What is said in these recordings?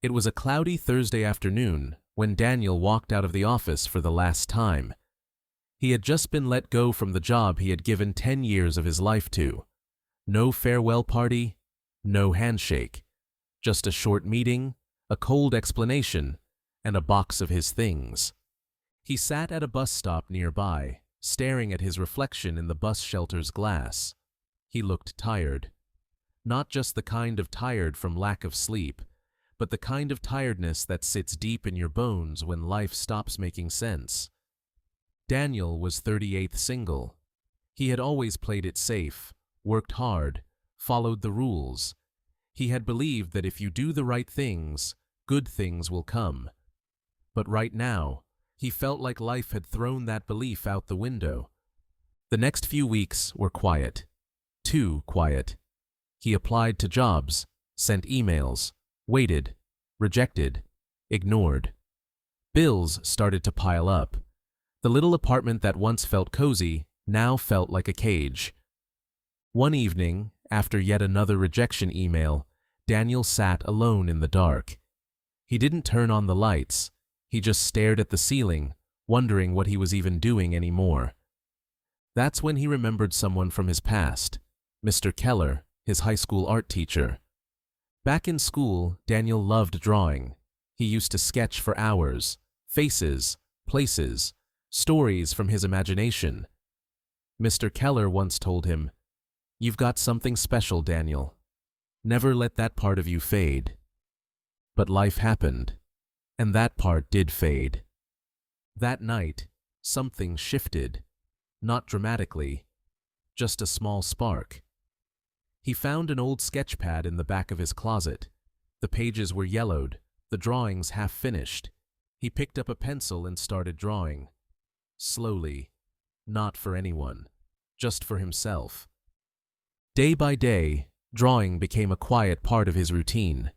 It was a cloudy Thursday afternoon when Daniel walked out of the office for the last time. He had just been let go from the job he had given 10 years of his life to. No farewell party, no handshake. Just a short meeting, a cold explanation, and a box of his things. He sat at a bus stop nearby, staring at his reflection in the bus shelter's glass. He looked tired. Not just the kind of tired from lack of sleep, but the kind of tiredness that sits deep in your bones when life stops making sense. Daniel was 38th single. He had always played it safe, worked hard, followed the rules. He had believed that if you do the right things, good things will come. But right now, he felt like life had thrown that belief out the window. The next few weeks were quiet. Too quiet. He applied to jobs, sent emails, waited, rejected, ignored. Bills started to pile up. The little apartment that once felt cozy now felt like a cage. One evening, after yet another rejection email, Daniel sat alone in the dark. He didn't turn on the lights. He just stared at the ceiling, wondering what he was even doing anymore. That's when he remembered someone from his past, Mr. Keller, his high school art teacher. Back in school, Daniel loved drawing. He used to sketch for hours, faces, places, stories from his imagination. Mr. Keller once told him, "You've got something special, Daniel. Never let that part of you fade." But life happened, and that part did fade. That night, something shifted, not dramatically, just a small spark. He found an old sketch pad in the back of his closet. The pages were yellowed, the drawings half finished. He picked up a pencil and started drawing. Slowly, not for anyone, just for himself. Day by day, drawing became a quiet part of his routine.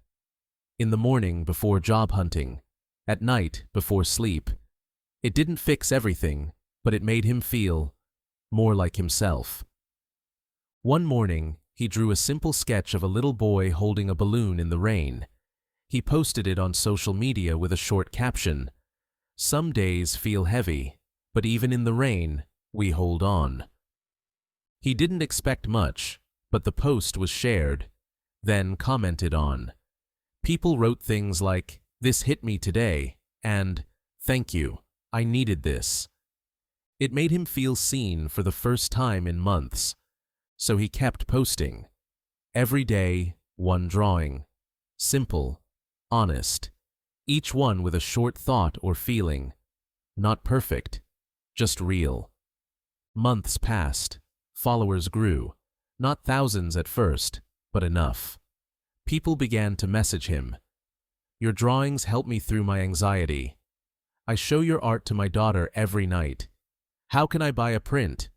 In the morning before job hunting, at night before sleep. It didn't fix everything, but it made him feel more like himself. One morning, he drew a simple sketch of a little boy holding a balloon in the rain. He posted it on social media with a short caption, "Some days feel heavy, but even in the rain, we hold on." He didn't expect much, but the post was shared, then commented on. People wrote things like, "This hit me today," and "Thank you, I needed this." It made him feel seen for the first time in months. So he kept posting. Every day, one drawing. Simple, honest. Each one with a short thought or feeling. Not perfect, just real. Months passed. Followers grew. Not thousands at first, but enough. People began to message him. "Your drawings help me through my anxiety. I show your art to my daughter every night. How can I buy a print?"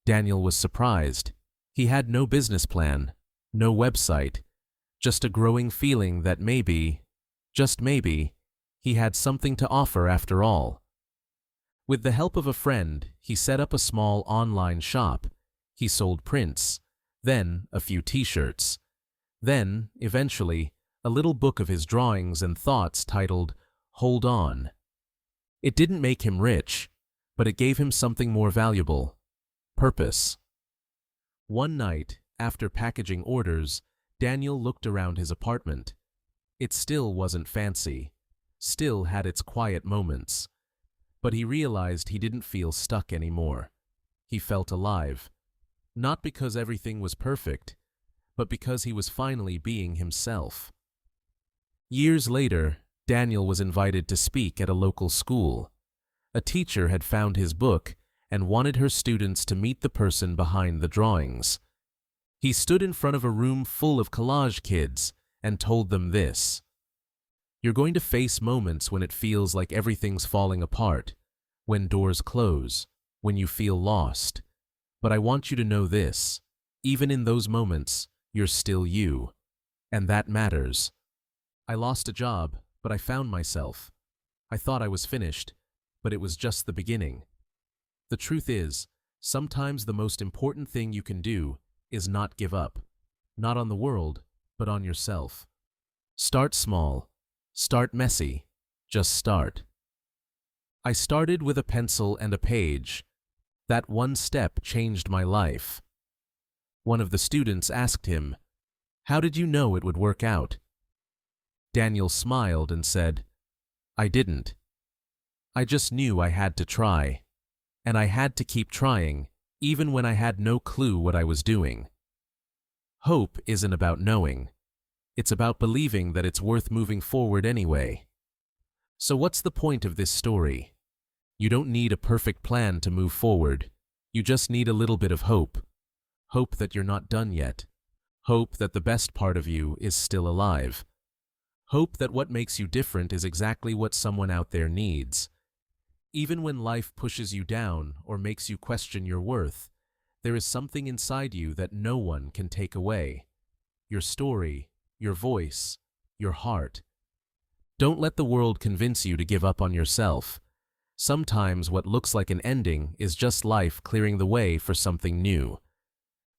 Daniel was surprised. He had no business plan, no website, just a growing feeling that maybe, just maybe, he had something to offer after all. With the help of a friend, he set up a small online shop. He sold prints, then a few t-shirts, then, eventually, a little book of his drawings and thoughts titled, "Hold On." It didn't make him rich, but it gave him something more valuable: purpose. One night, after packaging orders, Daniel looked around his apartment. It still wasn't fancy, still had its quiet moments. But he realized he didn't feel stuck anymore. He felt alive. Not because everything was perfect, but because he was finally being himself. Years later, Daniel was invited to speak at a local school. A teacher had found his book and wanted her students to meet the person behind the drawings. He stood in front of a room full of collage kids and told them this: "You're going to face moments when it feels like everything's falling apart, when doors close, when you feel lost. But I want you to know this: even in those moments, you're still you. And that matters. I lost a job, but I found myself. I thought I was finished, but it was just the beginning. The truth is, sometimes the most important thing you can do is not give up. Not on the world, but on yourself. Start small. Start messy. Just start. I started with a pencil and a page. That one step changed my life. One of the students asked him, "How did you know it would work out?" Daniel smiled and said, "I didn't. I just knew I had to try. And I had to keep trying, even when I had no clue what I was doing." Hope isn't about knowing. It's about believing that it's worth moving forward anyway. So what's the point of this story? You don't need a perfect plan to move forward. You just need a little bit of hope. Hope that you're not done yet. Hope that the best part of you is still alive. Hope that what makes you different is exactly what someone out there needs. Even when life pushes you down or makes you question your worth, there is something inside you that no one can take away. Your story, your voice, your heart. Don't let the world convince you to give up on yourself. Sometimes what looks like an ending is just life clearing the way for something new.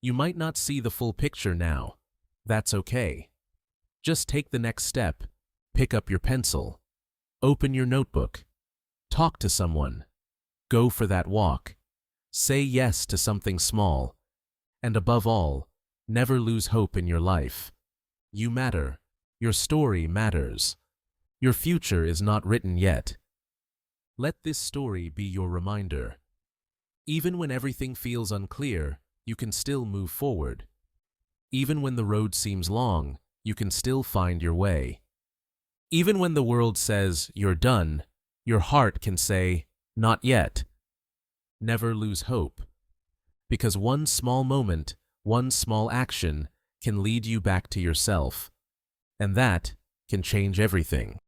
You might not see the full picture now. That's okay. Just take the next step. Pick up your pencil. Open your notebook. Talk to someone. Go for that walk. Say yes to something small. And above all, never lose hope in your life. You matter. Your story matters. Your future is not written yet. Let this story be your reminder. Even when everything feels unclear, you can still move forward. Even when the road seems long, you can still find your way. Even when the world says you're done, your heart can say, "Not yet." Never lose hope. Because one small moment, one small action can lead you back to yourself. And that can change everything.